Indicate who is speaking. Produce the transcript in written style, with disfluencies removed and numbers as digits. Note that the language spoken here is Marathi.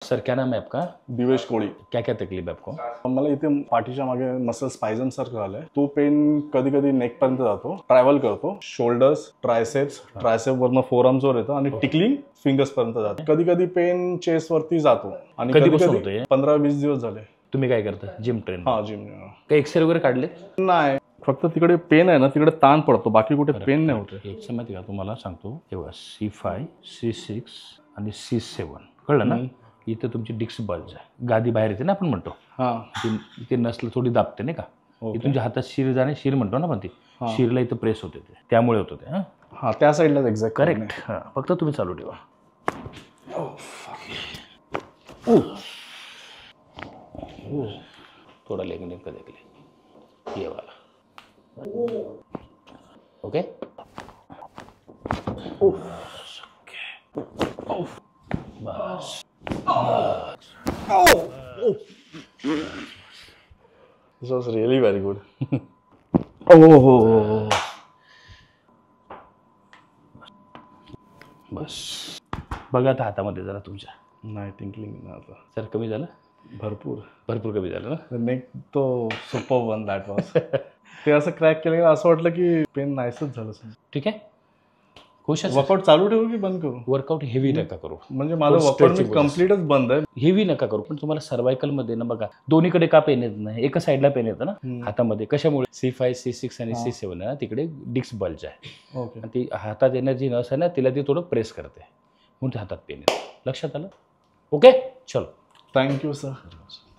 Speaker 1: सर क्या नाम है आपका?
Speaker 2: दिवेश कोळी.
Speaker 1: क्या क्या तकलीफ है आपको?
Speaker 2: मला इथे पाठीच्या मागे मसल स्पायझम सारखं झालंय. तो पेन कधी कधी नेक पर्यंत जातो, ट्रॅव्हल करतो, शोल्डर्स, ट्रायसेप वरनं फोरआर्म्स वर येतो आणि टिकलिंग फिंगर्स पर्यंत जातो. कधी कधी पेन चेस्ट वरती जातो आणि
Speaker 1: कधीपासून होतंय?
Speaker 2: 15-20 दिवस झाले.
Speaker 1: तुम्ही काय करता? Gym train?
Speaker 2: हा, जिम.
Speaker 1: काही एक्सरे वगैरे काढले?
Speaker 2: नाही, फक्त तिकडे पेन आहे ना, तिकडे ताण पडतो, बाकी कुठे पेन नाही होत.
Speaker 1: एक समय का तुम्हाला सांगतो, तेव्हा C5, C6 आणि C7 कळलं ना. इथे तुमची डिस्क बल्ज आहे, गादी बाहेर येते ना आपण म्हणतो. इथे नसलं थोडी दाबते नाही का. तुमच्या हातात शिर जाणे, शिर म्हणतो ना पण ती शिरला इथं प्रेस होते, ते त्यामुळे होतं ते.
Speaker 2: हा, त्या साईडला एक्झॅक्ट
Speaker 1: करेक्ट. हां, फक्त तुम्ही चालू ठेवा. थोडा लेग नेमकं देखले ये वाला. Okay. Bus.
Speaker 2: This was really very good.
Speaker 1: बस बघा आता हातामध्ये जरा तुमच्या.
Speaker 2: नाही, टिंकलिंग ना आता.
Speaker 1: सर कमी झालं?
Speaker 2: भरपूर
Speaker 1: कमी झालं ना.
Speaker 2: नेक तो सुपर वन दॅट वॉज. ते असं क्रॅक केलं, असं वाटलं की पेन नाहीसच झालं.
Speaker 1: ठीक आहे. खुश आहे.
Speaker 2: वर्कआउट चालू ठेवू की बंद करू?
Speaker 1: वर्कआउट हेवी नका करू.
Speaker 2: म्हणजे माझं वर्कआउट कम्प्लीटच बंद आहे.
Speaker 1: हेवी नका करू. पण तुम्हाला सर्वायकल मध्ये ना बघा, दोन्हीकडे का पेन येत नाही, एका साईडला पेन येतं ना हातामध्ये. कशामुळे? C5, C6 आणि C7 ना, तिकडे डिस्क बल्ज आहे.
Speaker 2: ओके.
Speaker 1: ती हातात एनर्जी नस आहे ना, तिला ती थोडं प्रेस करते म्हणून हातात पेन येतं. लक्षात आलं? ओके, चलो.
Speaker 2: Thank you sir.